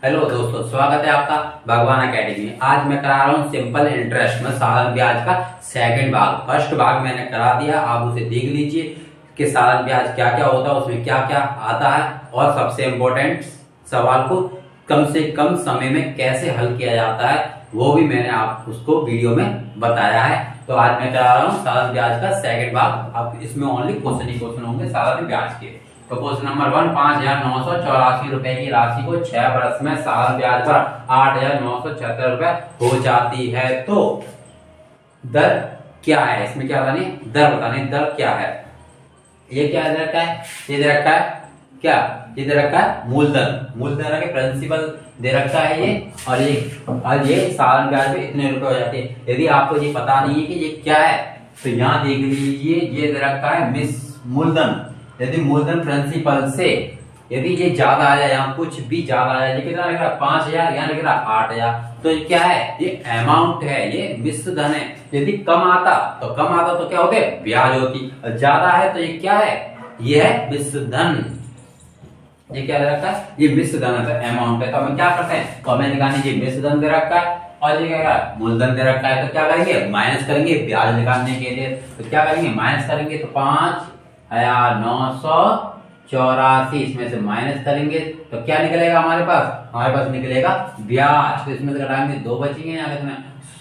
Hello दोस्तों, स्वागत है आपका भगवान एकेडमी में। आज मैं करा रहा हूँ सिंपल इंटरेस्ट में साधारण ब्याज का सेकंड भाग। फर्स्ट भाग मैंने करा दिया, आप उसे देख लीजिए कि साधारण ब्याज क्या क्या होता है, उसमें क्या क्या आता है और सबसे इम्पोर्टेंट सवाल को कम से कम समय में कैसे हल किया जाता है वो भी मैंने आप उसको वीडियो में बताया है। तो आज मैं करा रहा हूँ साधारण ब्याज का सेकंड भाग। अब इसमें ओनली क्वेश्चन ही क्वेश्चन होंगे साधारण ब्याज के। तो क्वेश्चन नंबर 1, 5,984 रुपए की राशि को 6 वर्ष में साधारण ब्याज पर 8,976 रुपए हो जाती है तो दर क्या है? इसमें क्या बतानी? दर बतानी। दर क्या है? ये क्या दे रखा है? ये दे रखा है क्या? ये दे रखा है मूलधन। मूलधन के प्रिंसिपल दे रखा है ये, और ये साधारण ब्याज पे इतने रुपए हो जाते हैं। यदि आपको ये पता नहीं है कि ये क्या है तो यहाँ देख लीजिए, ये दे रखा है मिस मूलधन। यदि मूलधन प्रिंसिपल से यदि ये ज्यादा आ जाए, यहाँ कुछ भी ज्यादा आ जाए, ये कितना लिख रहा है? 5,000, यहाँ लिख रहा है 8,000, तो ये क्या है? ये अमाउंट है, ये मिश्र धन है। यदि कम आता तो क्या होते? ब्याज होती। और ज्यादा है तो ये क्या है? ये है मिश्र धन। ये क्या दे रखा है? ये मिश्र धन है, अमाउंट है। तो हम क्या करते हैं? तो हमें निकालने की मिश्र धन दे रखा है और ये क्या है? मूलधन दे रखा है। तो क्या करेंगे? माइनस करेंगे ब्याज निकालने के लिए। तो क्या करेंगे? माइनस करेंगे। तो 5,984 इसमें से माइनस करेंगे तो क्या निकलेगा हमारे पास? हमारे पास निकलेगा ब्याज। तो इसमें से घटाएंगे 2 बचेंगे। यहाँ कितने?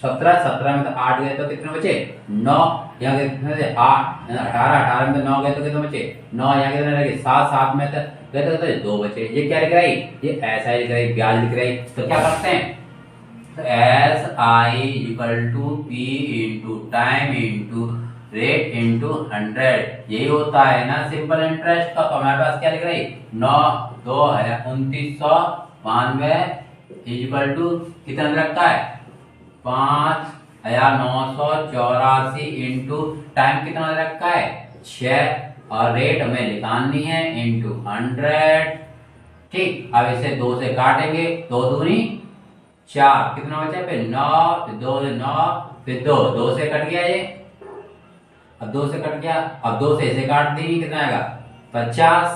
17 में तो 8 गए तो कितने बचे? 9। यहाँ कितने से 8, 18 में तो 9 गए तो कितने बचे? 9। यहाँ कितने लगे? 7 में तो गए तो 2 बचे। ये क्या लिख रही? ये ऐसा ही लिख रही, ब्याज लिख रही। तो क्या करते हैं? SI equal to P into time into rate into 100, यही होता है ना सिंपल इंटरेस्ट का। तो हमारे पास क्या लिख रही? 29,2992 इक्वल टू कितना रखा है? 5,984 इंटू टाइम कितना रखा है? 6, और रेट हमें निकालनी है इंटू 100। ठीक, अब इसे 2 से काटेंगे, 2 दूनी 4, कितना बचा? फिर 9, 2 से 9, फिर 2 से कट गया ये। अब 2 से कट गया, अब 2 से इसे काट देंगे, कितना आएगा? 50।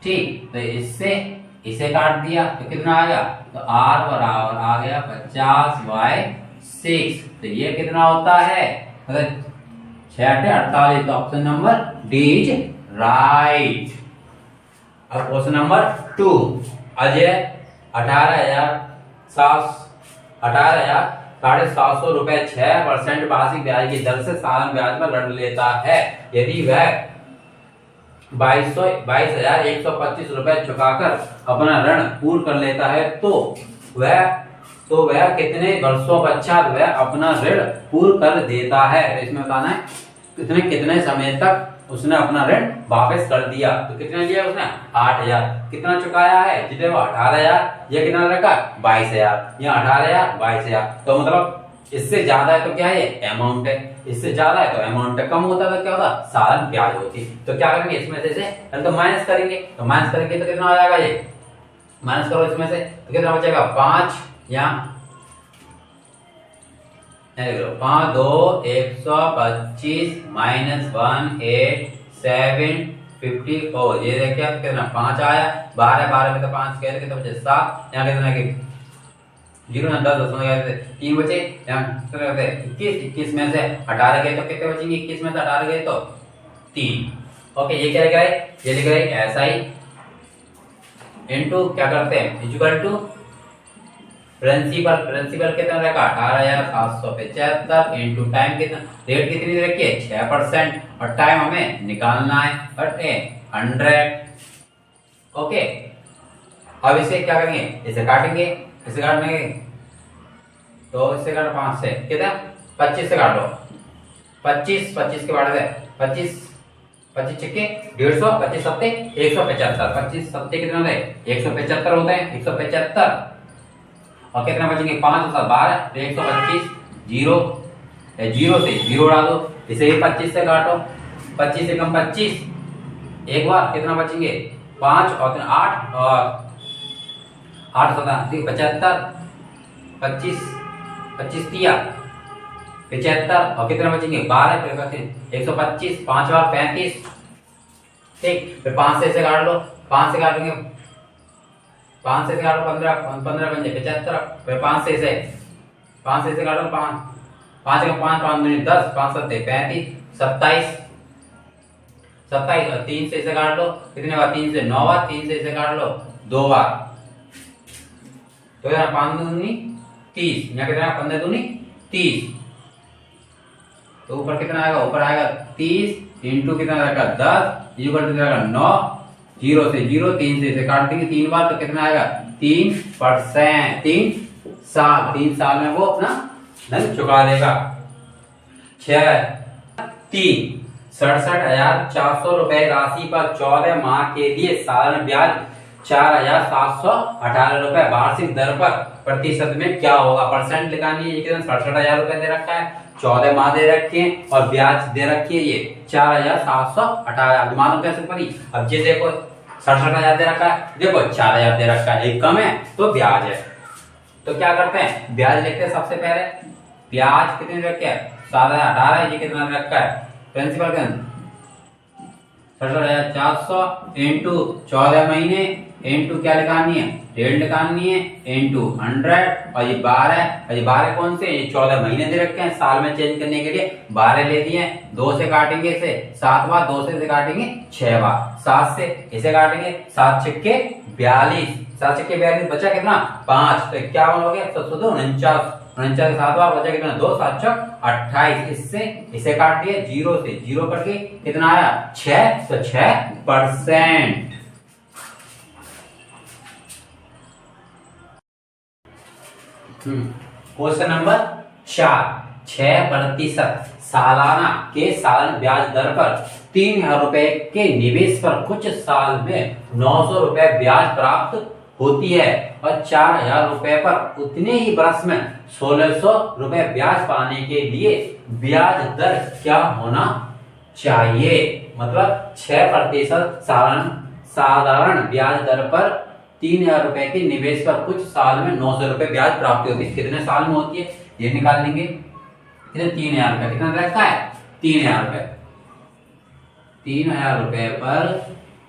ठीक, तो इससे इसे काट दिया तो कितना आएगा? तो R बराबर आ गया 50/6। तो ये कितना होता है? मतलब 6×8 = 48। तो option number D is right. अब क्वेश्चन नंबर 2, अजय 18,750 रुपए 6% वार्षिक ब्याज की दर से साधारण ब्याज पर ऋण लेता है। यदि वह 22,125 रुपए चुकाकर अपना ऋण पूर्ण कर लेता है तो वह कितने वर्षों पश्चात वह अपना ऋण पूर्ण कर देता है? तो इसमें बताना है कितने समय तक उसने अपना ऋण वापस कर दिया। तो कितना लिया उसने? 8,000। कितना चुकाया है? जितने वो 18,000, ये कितना रखा? 22,000। ये 18,000, 22,000। तो मतलब इससे ज्यादा है तो क्या है? अमाउंट है। इससे ज्यादा है तो अमाउंट है, कम होता है तो क्या होता? साधारण ब्याज होती। तो क्या करेंगे? इसमें से तो माइनस करेंगे। तो माइनस करेंगे तो कितना आ जाएगा? ये माइनस करो इसमें से तो कितना बचेगा? 5, यहाँ 5, 2, 125 -1, 8, 7, 54। ये देखिए कितना? 5 आया। 12 में तो 5 गए तो कितना बचे? 7। यहाँ कितना? 0 में 10 3 बचे। यहाँ 21 में से 18 गए तो कितने बचेंगे? 21 में से 18 गए तो 3। ओके, ये क्या लिख रहा है? ये लिख रहा है SI इनटू क्या करते हैं? इक्वल टू प्रिंसिपल कितना रहेगा? 18,775 इंटू टाइम कितना? रेट कितनी दे रखी है? 6% और टाइम हमें निकालना है 100। ओके, अब इसे क्या करेंगे? इसे काटेंगे। इसे काटने तो इससे काटो 5 से कितना? 25 से काटो। 25 के बाद 25 छक्के 150, 25 सत्ते 175। 25 सत्ते कितना होते हैं? 175 होते हैं। 175 और कितना बचेंगे? 5 और 7 12, तो 125। 0 से 0 डालो। इसे भी 25 से काटो। 25 से कम 25 एक बार कितना बचेंगे? 5 और 3 8 और 8 75। 25 दिया 75 और कितना बचेंगे? 12 125। 5 बार 35। ठीक, फिर 5 से काट लो। 5 से काटेंगे 5 से काटो 15, 15 बन जाए 75, फिर 5 से इसे काटो 5, 5 का 5, 5 दूनी 10, 5 सत्ते 35, 27, 27 और 3 से इसे काट लो, कितने बार 3 से 9 बार, 3 से इसे काट लो 2 बार, तो यार 5 दूनी 30, यहाँ कितना 15 दूनी 30, तो ऊपर कितना आएगा, ऊपर आएगा 30 इंटू कितना रहेगा 10, ये ऊपर कितना रहेगा 9, 0 से 0, 3 से इसे काट देंगे 3 बार, तो कितना आएगा 3%, 3 साल में वो अपना धन चुका देगा। 3 67,400 रुपए राशि पर 14 माह के लिए सालाना ब्याज 4,718 रुपए वार्षिक दर पर प्रतिशत में क्या होगा, परसेंट निकालनी है। ये कितना 67,000 रुपए दे रखा है, 14 माह दे रखे हैं और ब्याज दे रखी है ये 4,718, मानो कैसे पड़ी। अब ये देखो 67,000 दे रखा है, देखो 4,000 दे रखा है, एक कम है तो ब्याज है, तो क्या करते हैं ब्याज लिखते हैं। सबसे पहले ब्याज कितने रखे है 7,018, ये कितना रखा है प्रिंसिपल का 67,400 इंटू 14 महीने इंटू क्या निकालनी है, डेढ़ निकालनी है इंटू 100, और ये 12 कौन से, ये 14 महीने दे रखे हैं, साल में चेंज करने के लिए 12 ले दिए, 2 से काटेंगे इसे 7 बार, 2 से इसे काटेंगे 6 बार, 7 से इसे काटेंगे 7 छक्के 42, 7 छक्के 42 बचा कितना 5, तो क्या हो गया 49, 49 7 बार बचा कितना 2, 7 छक 28, इससे इसे काट दिया, 0 से 0 कट के कितना आया 6, तो 6%। क्वेश्चन नंबर 4, 6% सालाना के सालाना ब्याज दर पर 3,000 रुपए के निवेश पर कुछ साल में 900 रुपए ब्याज प्राप्त होती है और 4,000 रुपए पर उतने ही वर्ष में 1,600 रुपए ब्याज पाने के लिए ब्याज दर क्या होना चाहिए। मतलब 6% साधारण ब्याज दर पर 3,000 रुपए के निवेश पर कुछ साल में 900 रुपए ब्याज प्राप्ति होती है। कितने साल में होती है ये निकाल लेंगे। कितने 3,000 रुपए, कितना रखा है 3,000 रुपए, 3,000 रुपए पर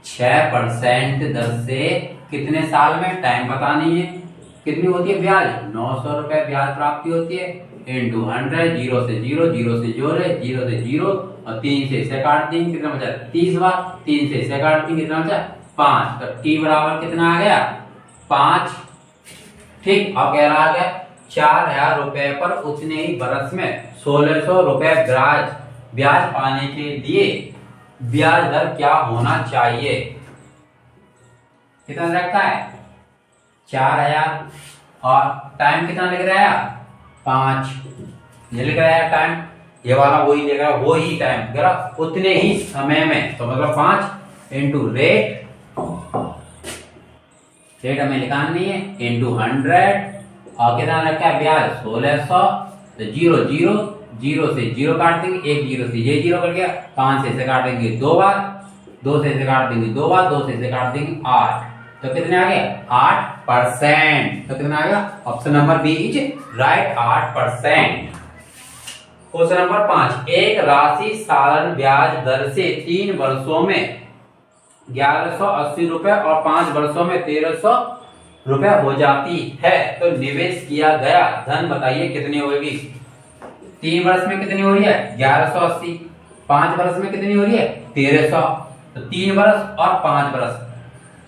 6% दर से कितने साल में, टाइम बतानी है, कितनी होती है ब्याज 900 रुपए ब्याज प्राप्ति होती है इंटू 100, 0 से 0, 0 से 0 और 3 से इसे काट देंगे, कितना बचा 30 बार, 3 से इसे काट देंगे, कितना बचा 5, तो t बराबर कितना आ गया 5। ठीक, अब कह रहा है 4,000 रुपए पर उतने ही बरस में 1,600 रुपए ब्याज पाने के लिए ब्याज दर क्या होना चाहिए। कितना रखा है 4,000 और टाइम कितना लिख रहा है 5, ये लिख रहा है टाइम, ये वाला वही लिख रहा है, वही टाइम उतने ही समय में, तो मतलब 5 इंटू रेट हमें निकालनी है इंटू 100 और कितना रखा है ब्याज 1,600, तो 0 से 0 काट देंगे, 1 0 से ये 0 कर गया, 5 से इसे काट देंगे 2 बार, 2 से इसे काट देंगे 2 बार, 2 से इसे काट देंगे 8, तो कितने आ गए 8%, तो कितना आ गया option number B is right 8%। Question number 5, एक राशि सालाना ब्याज दर से 3 वर्षों में 1,180 रुपए और 5 वर्षों में 1,300 रुपए हो जाती है, तो निवेश किया गया धन बताइए कितनी होगी। 3 वर्ष में कितनी हो रही है 1,180, 5 वर्ष में कितनी हो रही है 1,300, तो 3 वर्ष और 5 वर्ष,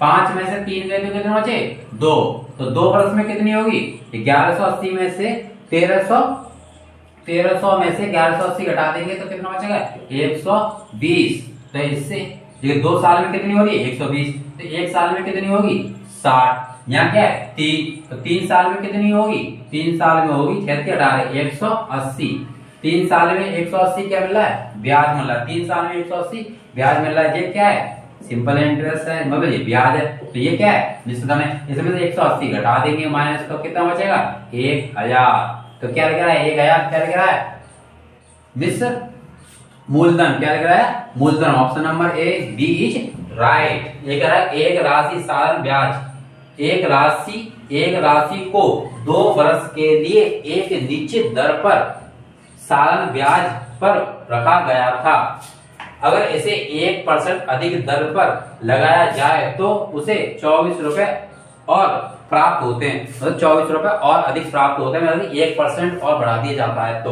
5 में से 3 गए तो कितने बचे 2, तो 2 वर्ष में कितनी होगी 1,180 में से 1,300 में से 1,180 घटा देंगे तो कितना बचेगा 120, तो इससे ये 2 साल में कितनी हो रही है 120, तो 1 साल में कितनी होगी 60, यहाँ क्या है 3, तो 3 साल में कितनी होगी 3 साल में होगी 180, 3 साल में 180 क्या मिल रहा है ब्याज मिल रहा है, 3 साल में 180 ब्याज मिल रहा है, ये क्या है सिंपल इंटरेस्ट है, मतलब ये ब्याज है, तो ये क्या है निश्चित में इसमें से 180 घटा देंगे माइनस, तो कितना बचेगा 1,000, तो क्या लग रहा है 1,000, क्या लग रहा है निश्चित मूलधन, क्या लग रहा है मूलधन, option number A B is right. ये कह रहा है एक राशि सालाना ब्याज, एक राशि को 2 वर्ष के लिए एक निश्चित दर पर सालाना ब्याज पर रखा गया था, अगर इसे 1% अधिक दर पर लगाया जाए तो उसे 24 रुपए और प्राप्त होते हैं, मतलब 24 रुपए और अधिक प्राप्त होते हैं, मतलब 1% और बढ़ा दिया जाता है। तो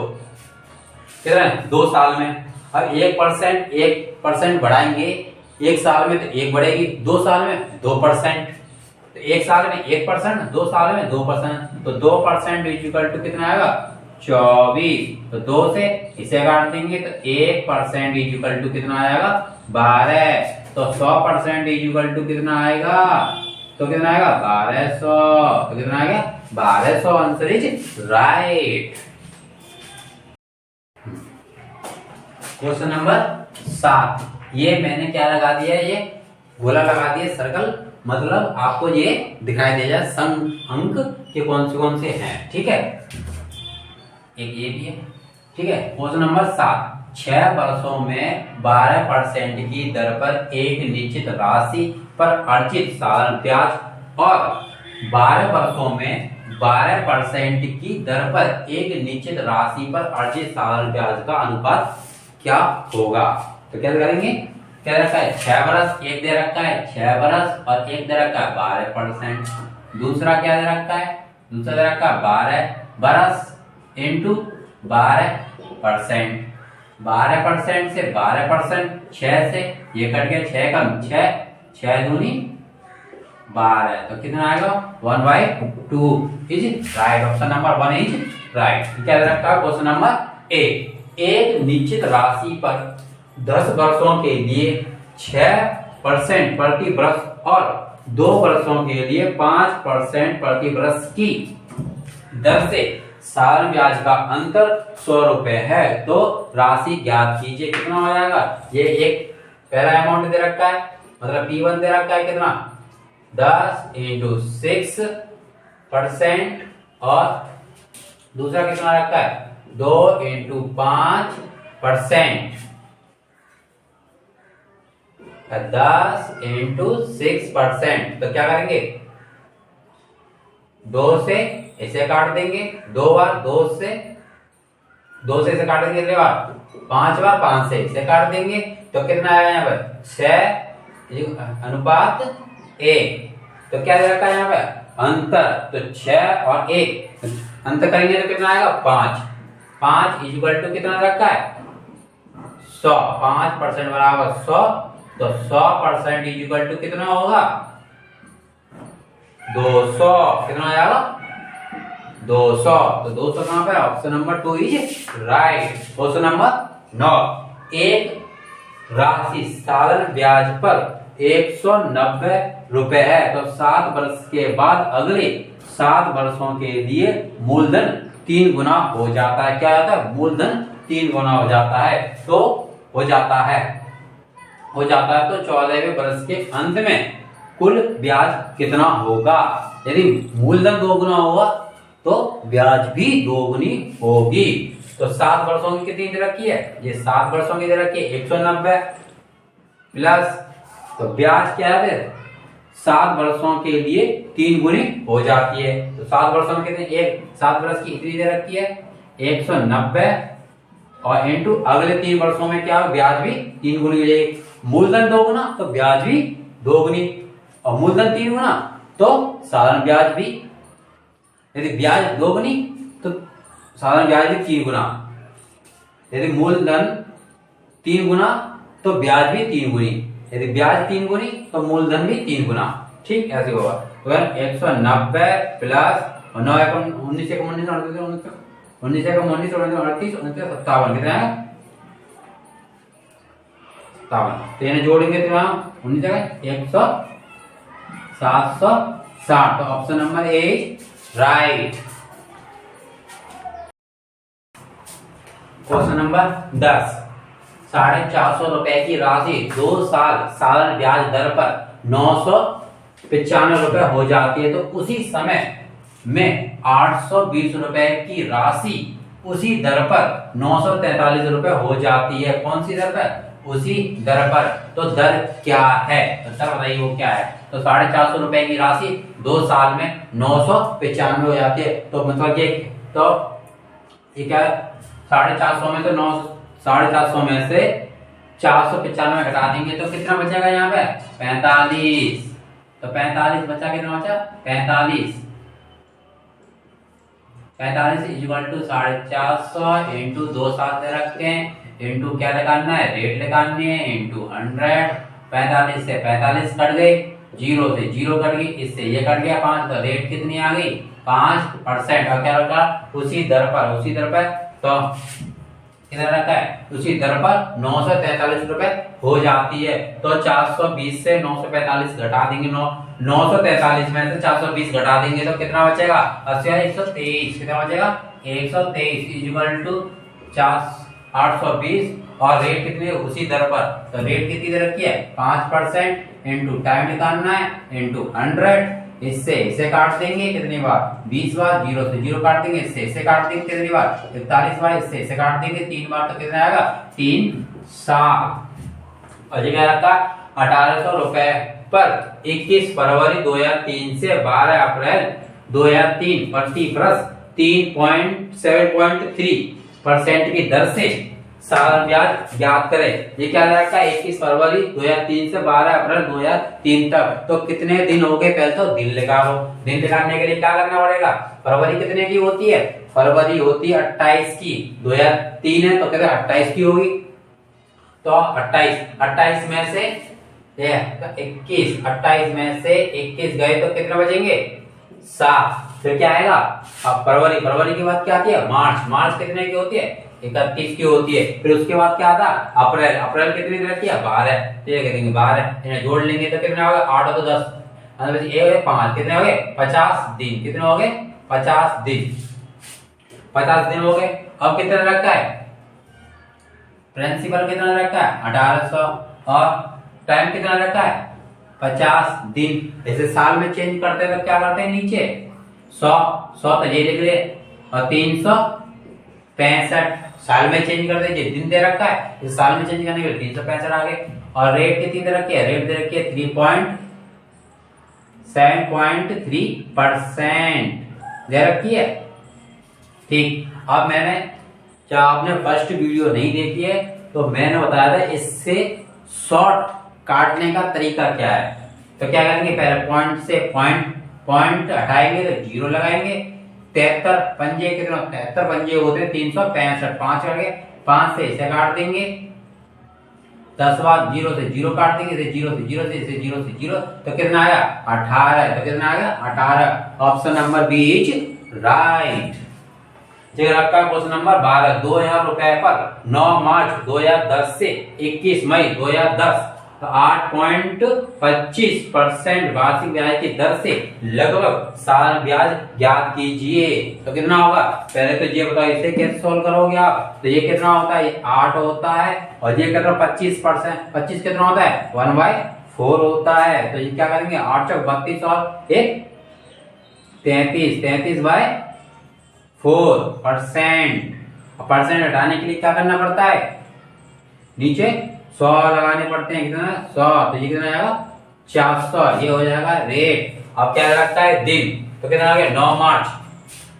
कितना है 2 साल में। अब 1% बढ़ाएंगे, 1 साल में तो 1 बढ़ेगी, 2 साल में 2%, तो 1 साल में 1%, 2 साल में 2%, तो 2% इक्वल टू कितना आएगा 24। तो 2 से इसे काट देंगे तो 1% इक्वल टू कितना आएगा 12। तो 100% इक्वल टू कितना आएगा, तो कितना आएगा 1200। तो कितना आएगा 1200। Answer is right. Question number 7, ये मैंने क्या लगा दिया है, ये गोला लगा दिया सर्कल, मतलब आपको ये दिखाई दे जाए सम अंक के कौन से हैं। ठीक है, एक ये भी है। ठीक है, क्वेश्चन नंबर 7, 6 वर्षों में 12% की दर पर एक निश्चित राशि पर अर्जित साधारण ब्याज और 12 वर्षों में 12% की दर पर एक निश्चित राशि पर अर्जित साधारण ब्याज का अनुपात क्या होगा। तो क्या करेंगे, क्या रखा है 6 वर्ष, एक दे रखा है 6 वर्ष और एक दे रखा है 12%। दूसरा क्या दे रखा है, दूसरा दे रखा है 12 वर्ष इंटू 12%। 12% से 12%, 6 से ये कट गया, 6 का 6 दूनी 12, तो कितना आएगा 1/2 is right. Option number 1 is right. क्या रखा है क्वेश्चन नंबर 8, एक निश्चित राशि पर 10 वर्षों के लिए 6% प्रति वर्ष और 2 वर्षों के लिए 5% प्रति वर्ष की दर से साधारण ब्याज का अंतर 100 रुपए है, तो राशि ज्ञात कीजिए। कितना हो जाएगा, ये एक पहला अमाउंट दे रखा है, मतलब P1 दे रखा है कितना 10 × 6% और दूसरा कितना रखा है 2 × 5%, 10 × 6%। तो क्या करेंगे 2 से इसे काट देंगे, 2 बार 2 से इसे काट देंगे, अगले बार 5 बार 5 से इसे काट देंगे, तो कितना आएगा यहाँ पर 6 अनुपात 1। तो क्या दे रखा है यहाँ पे अंतर, तो 6 और 1 अंतर करेंगे तो कितना आएगा 5 इक्वल टू कितना रखा है 100। 5% बराबर 100, तो 100% इक्वल टू कितना होगा 200। कितना आ जाएगा 200। तो 200 कहां पे, option number 2 is right. Question number 9, एक राशि साधारण ब्याज पर 190 रुपए है, तो 7 वर्ष के बाद अगले 7 वर्षों के लिए मूलधन 3 गुना हो जाता है। क्या होता है, मूलधन 3 गुना हो जाता है। तो हो जाता है तो 14वें वर्ष के अंत में कुल ब्याज कितना होगा। यदि मूलधन 2 गुना होगा तो ब्याज भी 2 गुनी होगी। तो 7 वर्षों की कितनी दे रखी है, ये 7 वर्षों की दे रखी है 190 प्लस, तो ब्याज क्या है 7 वर्षों के लिए 3 गुनी हो जाती है। तो 7 वर्षों में कितने, 7 वर्ष की इतनी दे रखी है 190 और इंटू अगले 3 वर्षों में क्या ब्याज भी 3 गुनी हो जाएगी। मूलधन 2 गुना तो ब्याज भी 2 गुनी, और मूलधन 3 गुना तो साधारण ब्याज भी, यदि ब्याज 2 गुनी तो साधारण ब्याज भी 3 गुना, यदि मूलधन 3 गुना तो ब्याज भी 3 गुनी, यदि ब्याज 3 गुनी तो मूलधन भी 3 गुना। ठीक ऐसे होगा। तो 190 प्लस 9 19 57 कितना है 57। तो इन्हें जोड़ेंगे तो यहाँ 19 100 760। तो ऑप्शन नंबर ए राइट। क्वेश्चन नंबर 10, 450 रुपए की राशि 2 साल साधारण ब्याज दर पर 995 रुपए हो जाती है, तो उसी समय में 820 रुपए की राशि उसी दर पर 943 रुपए हो जाती है। कौन सी दर पर, उसी दर पर। तो दर क्या है, तो दर बताइए वो क्या है। तो 450 रुपए की राशि 2 साल में 995 हो जाती है। तो मतलब ये, तो ये क्या 450 में, तो 450 में से 495 घटा देंगे तो कितना बचेगा यहाँ पे 45। तो 45 बचा, कितना बचा 45, 45 इक्वल टू 450 इंटू 2 साथ में रखते हैं, इंटू क्या निकालना है, रेट निकालनी है, इंटू 100। 45 से 45 कट गए, 0 से 0 कट गई, इससे ये कट गया 5, तो रेट कितनी आ गई 5%। और क्या रखा, उसी दर पर तो कितना रखा है, उसी दर पर 943 रुपए हो जाती है। तो 420 से 945 घटा देंगे, 943 में से 420 घटा देंगे तो कितना बचेगा 80 123, कितना बचेगा 123 इक्वल टू 820। और रेट कितनी है, उसी दर पर, तो रेट कितनी दर रखी है 5% इंटू टाइम निकालना है, इंटू 100। इससे इसे काट देंगे कितनी बार 20 बार, 0 से 0 काट देंगे, इससे इसे काट देंगे कितनी बार 41 बार, इससे इसे काट देंगे 3 बार, तो कितना आएगा 3 7। और क्या रखा 1800 रुपए पर 21 फरवरी 2003 से 12 अप्रैल 2003 प्रतिवर्ष 3.7.3% की दर से साधारण ब्याज ज्ञात करें। ये क्या रखा है 21 फरवरी 2003 से 12 अप्रैल 2003 तक। तो कितने दिन हो गए, पहले तो दिन निकालो। दिन निकालने के लिए क्या करना पड़ेगा, फरवरी कितने की होती है, फरवरी होती है 28 की, 2003 है तो कहते 28 की होगी। तो 28 में से 21, 28 में से 21 गए तो कितने बचेंगे 7। फिर क्या आएगा, अब फरवरी के बाद क्या आती है मार्च कितने की होती है 31 की होती है। फिर उसके बाद क्या आता है अप्रैल कितनी दिन रहती है 12, तो ये कहेंगे 12 इन्हें जोड़ लेंगे तो कितने हो गए 8 और 10, 5 कितने हो गए 50 दिन, कितने हो गए 50 दिन हो गए। अब कितना रखा है, प्रिंसिपल कितना रखा है 1800 और टाइम कितना रखा है 50 दिन। जैसे साल में चेंज करते हैं तो क्या करते हैं, नीचे 100 तो ये लिख ले, और 365 साल में चेंज कर दे, दिन दे रखा है इस साल में चेंज करने के लिए 365 आ गए। और रेट कितनी दे रखी है, रेट दे रखी है 3.7.3% दे रखी है। ठीक, अब मैंने क्या आपने फर्स्ट वीडियो नहीं देखी है तो मैंने बताया था इससे शॉर्ट काटने का तरीका क्या है। तो क्या करेंगे, पहले पॉइंट से पॉइंट हटाएंगे तो 0 लगाएंगे, 73 पंजे कितने 73 पंजे होते हैं 365, 5 करके 5 से इसे काट देंगे, 10 बाद 0 से 0 काट देंगे, इसे 0 से 0 से इसे 0 से 0, तो कितना आया 18, तो कितना आएगा 18। Option number B is right. रखा क्वेश्चन नंबर 12, 2000 रुपए पर 9 मार्च 2010 से 21 मई 2010 8.25% वार्षिक ब्याज की दर से लगभग साधारण ब्याज ज्ञात कीजिए। तो कितना होगा, पहले तो ये बताओ इसे कैसे सोल्व करोगे आप। तो ये कितना होता है, ये 8 होता है, और ये कितना 25%, 25 कितना होता है 1/4 होता है। तो ये क्या करेंगे 8 चौक 32 और 1 33/4%। परसेंट हटाने के लिए क्या करना पड़ता है, नीचे 100 लगाने पड़ते हैं, कितना 100, तो ये कितना आएगा 400, ये हो जाएगा रेट। अब क्या लगता है दिन, तो कितना आ गया 9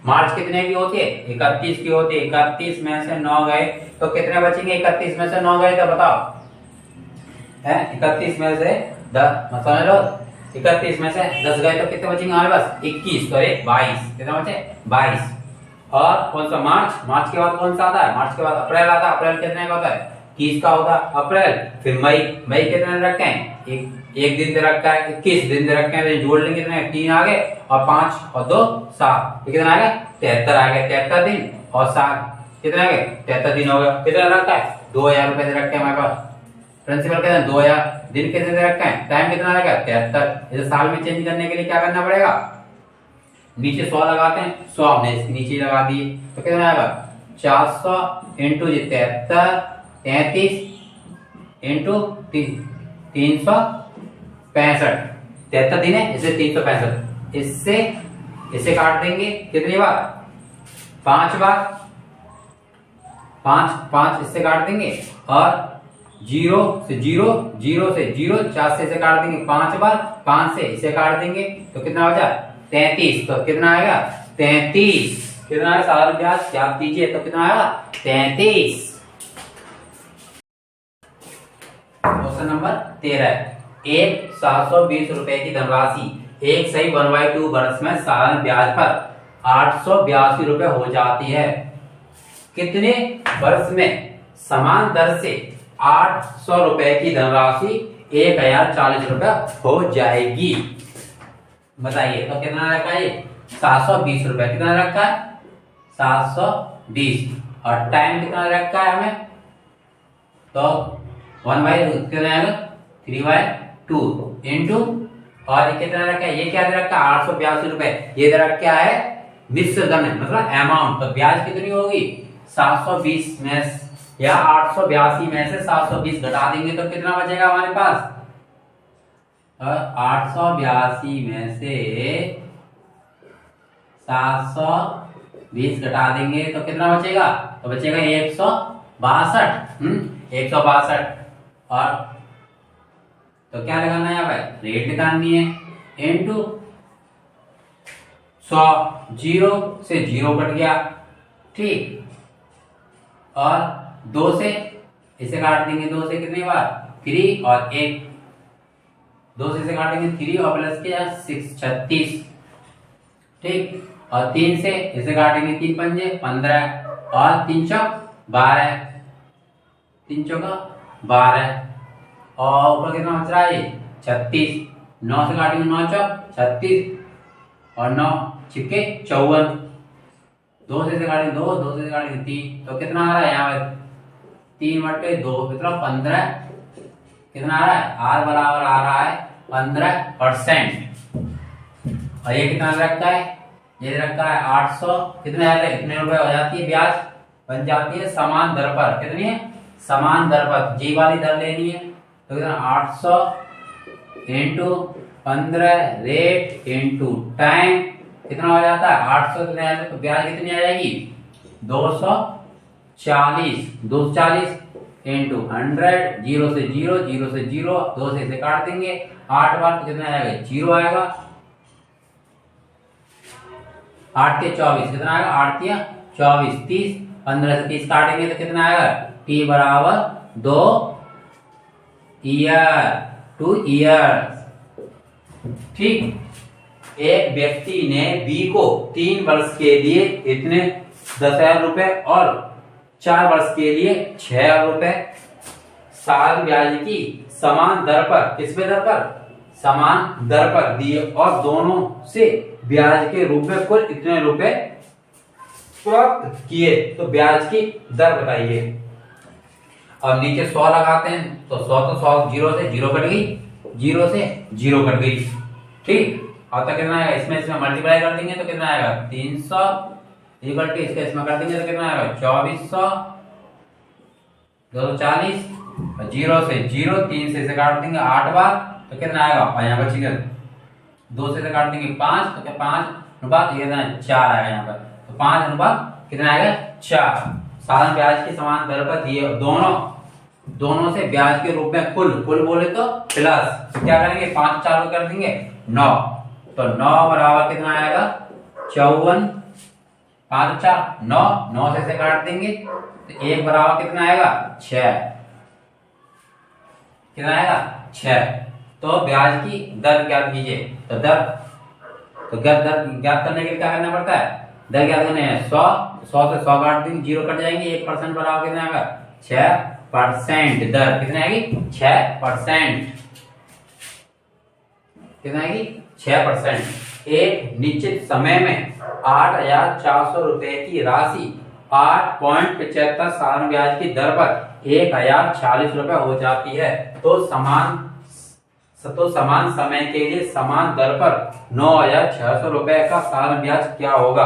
मार्च कितने की होती है 31 की होती है, 31 में से 9 गए तो कितने बचेंगे, 31 में से 9 गए तो बताओ, 31 में से 10 समझ लो, 31 में से 10 गए तो कितने बचेंगे हमारे पास 21, तो 22, कितना बचे 22। और कौन सा मार्च के बाद कौन सा आता है, मार्च के बाद अप्रैल आता है, अप्रैल कितने का होता है 21 का होगा अप्रैल। फिर मई कितने दिन रखे हैं, एक दिन दे रखा है, 21 दिन दे रखे हैं, तो जोड़ लेंगे कितने 3 आ गए, और 5 और 2 7, तो कितना आ गया 73 आ गया, 73 दिन और 7 कितने आ गए 73 दिन हो गया। कितना रखा है 2000 रुपए दे रखे हैं हमारे पास, प्रिंसिपल कहते हैं 2000, दिन कितने दे रखे हैं, टाइम कितना रहेगा 73। जैसे साल में चेंज करने के लिए क्या करना पड़ेगा, नीचे 100 लगाते हैं, 100 हमने इसके नीचे लगा दिए, तो कितना आएगा 400 इंटू 73, 33 इंटू 365, 73 दिन है इसे 365, इसे काट देंगे कितनी बार 5 बार, 5 इससे काट देंगे, और 0 से 0, 0 से 0, 4 से इसे काट देंगे 5 बार, 5 से इसे काट देंगे तो कितना हो जाए 33, तो कितना आएगा 33, कितना है साधारण ब्याज याद कीजिए, तो कितना आएगा 33। क्वेश्चन नंबर 13, एक 720 रुपए की धनराशि एक सही 1/2 वर्ष में साधारण ब्याज पर 882 रुपए हो जाती है। कितने वर्ष में समान दर से 800 रुपए की धनराशि 1040 रुपए हो जाएगी? बताइए। तो कितना रखा है? 720 रुपए। कितना रखा है? 720। और टाइम कितना रखा है हमें? तो 3/2 इंटू, और कितना रखा है? ये क्या दे रखा है? 882 रुपए। ये दे रखा है मिश्र धन, मतलब अमाउंट। तो ब्याज कितनी होगी? 720 में या 882 में से 720 घटा देंगे तो कितना बचेगा हमारे पास? 882 में से 720 घटा देंगे तो कितना बचेगा? तो बचेगा 162। 162। और तो क्या लगाना है यहाँ पे? रेट निकालनी है। इनटू 100, 0 से 0 कट गया, ठीक। और 2 से इसे काट देंगे, 2 से कितनी बार? 3 और 1, 2 से इसे काटेंगे 3 और प्लस किया 6, 36, ठीक। और 3 से इसे काटेंगे 3 पंजे 15 और 3 चौक 12, 3 चौका 12 और ऊपर कितना बच रहा है? 36। 9 से काटेंगे 9 चौक 36 और 9 छिक्के 54, 2 से काटेंगे 2, 2 से काटेंगे 3, तो कितना आ रहा है यहाँ पे? 3/2 मतलब 15। कितना आ रहा है? आर बराबर आ रहा है 15%। और ये कितना रखता है? ये रखता है 800। कितने आते हैं? कितने रुपए हो जाती है? ब्याज बन जाती है समान दर पर। कितनी है? समान दर पर। जी वाली दर लेनी है तो कितना? 800 इंटू 15 रेट इंटू टाइम कितना हो जाता है? 800 कितने आते हैं? तो ब्याज कितनी आ जाएगी? 240। 240 इंटू 100, 0 से 0, 0 से 0, 2 से इसे काट देंगे 8 बार तो कितना आएगा? 0 आएगा। 8 के 24 कितना आएगा? 8 के 24, 30, 15 से 30 काटेंगे तो कितना आएगा? टी बराबर 2 ईयर, 2 ईयर्स, ठीक। एक व्यक्ति ने बी को 3 वर्ष के लिए इतने 10,000 रुपए और 4 वर्ष के लिए 6,000 रुपए साल ब्याज की समान दर पर, किस पे दर पर? समान दर पर दिए और दोनों से ब्याज के रूप में कुल इतने रुपए प्राप्त किए, तो ब्याज की दर बताइए। अब नीचे 100 लगाते हैं तो 100 तो 100, 0 से 0 कट गई, 0 से 0 कट गई, ठीक। और तो कितना आएगा? इसमें मल्टीप्लाई कर देंगे तो कितना आएगा? 300 इक्वल टू इसका इसमें कर देंगे तो कितना आएगा? 2400, 240, 0 से 0, 3 से इसे काट देंगे 8 बार तो कितना आएगा? और यहाँ बचेगा 2 से काट देंगे 5 तो क्या 5 अनुपात ये 4 आएगा यहाँ पर। तो 5 अनुपात कितना आएगा? 4। साधारण ब्याज की समान दर पर दिए दोनों से ब्याज के रूप में कुल बोले तो प्लस, तो क्या करेंगे? 5 4 कर देंगे 9, तो 9 बराबर कितना आएगा? 54, 5 4 9, 9 से काट देंगे तो 1 बराबर कितना आएगा? 6। कितना आएगा? 6। तो ब्याज की दर ज्ञात कीजिए। तो दर ज्ञात करने के लिए क्या करना पड़ता है? दर ज्ञात करने हैं 100 से 100 काट देंगे, 0 कट जाएंगे, 1% बराबर कितना आएगा? 6%। दर कितना आएगी? 6%। कितना आएगी? 6%। एक निश्चित समय में 8,400 रुपए की राशि 8.75 साधारण ब्याज की दर पर 1,040 रुपए हो जाती है। तो समान समय के लिए समान दर पर 9,600 रुपए का साधारण ब्याज क्या होगा?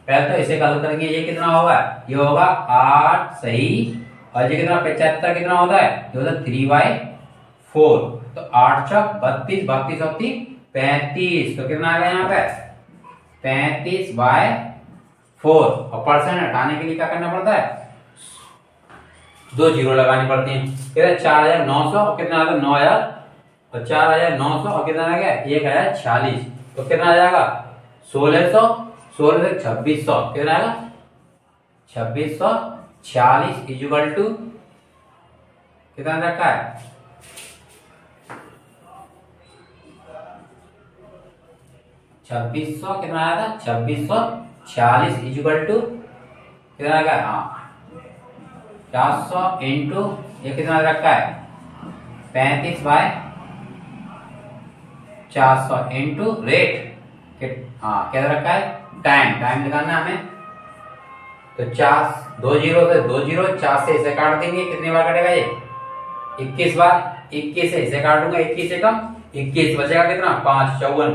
पहले तो इसे हल करेंगे। ये कितना होगा? ये होगा 8 सही, और ये कितना? 75 कितना होता है? ये होता है 3/4। तो 8 चौक 32, 32 और 3 35, तो कितना आ गया यहाँ पे? 35/4। और परसेंट हटाने के लिए क्या करना पड़ता है? 2 जीरो लगानी पड़ती है। कितना? 4,900 और कितना आ गया? 9,000 और 4,900 और कितना आ गया? 1,040, तो कितना आ जाएगा? 1,600, 16 से 2,600 कितना आएगा? 2,640 इक्वल टू कितना रखा है? 2600 कितना आया था 2646 इक्वल टू कितना आ गया, हाँ 400 इंटू ये कितना रखा है 35/400 इंटू रेट, हाँ क्या रखा है टाइम, टाइम निकालना है हमें। तो 4 2 जीरो से 2 जीरो 4 से इसे काट देंगे, कितनी बार कटेगा ये 21 बार, 21 से इसे काट दूंगा 21 से कम 21 बचेगा कितना 5 54,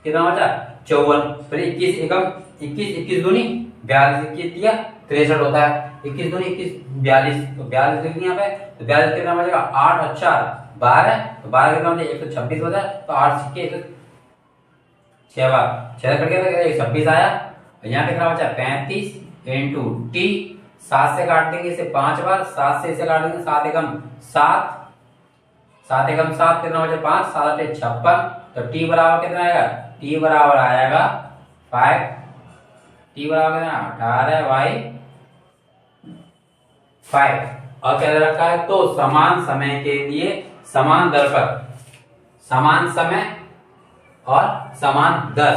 कितना बचा 54, फिर 21 एकम 21 21 दूनी 42, 21 दिया 63 होता है, 21 दूनी 21 42, तो 42 लिख दिया यहाँ पे, तो 42 कितना बचेगा 8 और 4 12, तो 12 कितना बचेगा 126 होता है, तो 8 सिक्के 6 बार 6 कट गया 126 आया। यहाँ कितना बचा 35 इंटू टी, 7 से काट देंगे इसे 5 बार, 7 से इसे काट देंगे 7 एकम 7, 7 एकम 7 कितना बचा 5 7 8 56, तो टी बराबर कितना आएगा टी बराबर आएगा 5, टी बराबर कितना 18/5। और क्या रखा है तो समान समय के लिए समान दर पर, समान समय और समान दर,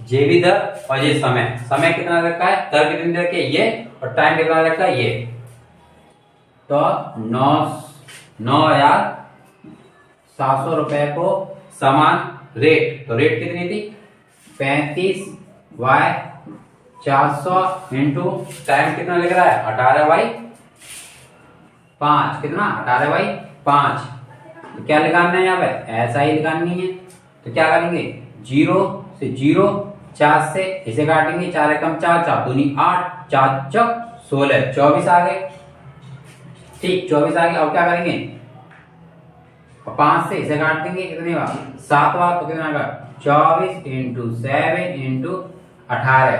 जे भी दर और ये समय, समय कितना रखा है दर कितनी रखी है ये, और टाइम कितना रखा है ये, तो 9,700 रुपए को समान रेट, तो रेट कितनी थी 35/400 इंटू टाइम कितना लिख रहा है 18/5, कितना 18/5, तो क्या निकालना है यहाँ पे ऐसा ही निकालनी है, तो क्या करेंगे 0 से 0 4 से इसे काटेंगे 4 एकम 4 4 दूनी 8 4 चौक 16 24 आ गए, ठीक 24 आ गए। अब क्या करेंगे 5 से इसे काट देंगे कितनी बार 7 बार, तो कितना आएगा 24 इंटू 7 इंटू 18,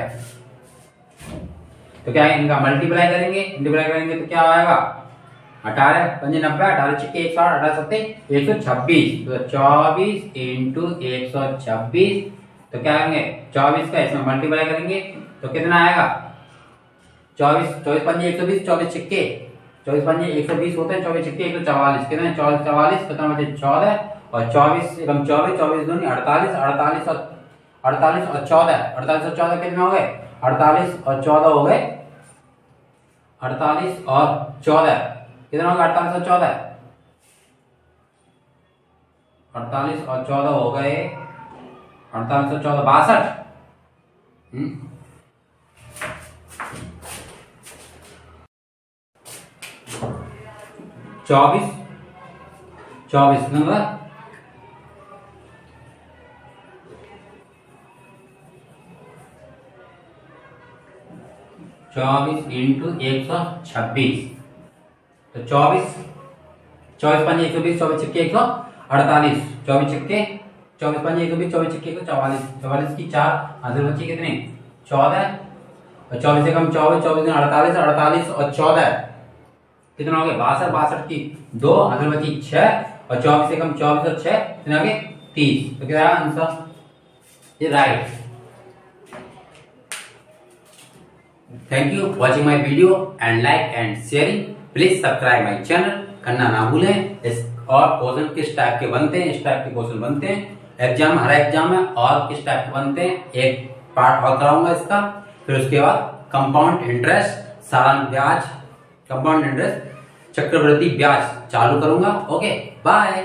तो क्या है इनका मल्टीप्लाई करेंगे, तो क्या आएगा 18 5 90 18 6 160 18 7 126, तो 24 इंटू 126, तो क्या करेंगे 24 का इसमें मल्टीप्लाई करेंगे तो कितना आएगा 24 24 5 120 24 छिक्के 24 5 120 होते हैं, 24 छिक्के 144, कितने 24 44 कितना बचे 14, और 24 एकम 24 24 दूनी 48 48 और 14 48 और 14 कितने हो गए 48 और 14 हो गए 48 और 14 कितना होगा 48 और 14 48 और 14 हो गए 48 और 14 62, 24 नंबर 24 इंटू 126, तो 24 24 5 120 24 छिक्के 148 24 छिक्के 24 5 120 24 छिक्के 144 44 की 4 आंसर बची कितने 14, और 24 से कम 24 24 दिन 48 48 और 14 कितना हो गया 62 62 की 2 आंसर बची 6, और 24 से कम 24 और 6 कितना हो गया 30, तो क्या आंसर ये right. Thank you watching my video and like and sharing. Please subscribe my channel. करना ना भूलें। इस और क्वेश्चन किस टाइप के बनते हैं, इस टाइप के क्वेश्चन बनते हैं एग्जाम, हर एग्जाम में, और किस टाइप के बनते हैं एक पार्ट और कराऊंगा इसका, फिर उसके बाद कंपाउंड इंटरेस्ट, सालाना ब्याज, कंपाउंड इंटरेस्ट, चक्रवृद्धि ब्याज चालू करूंगा। Okay bye.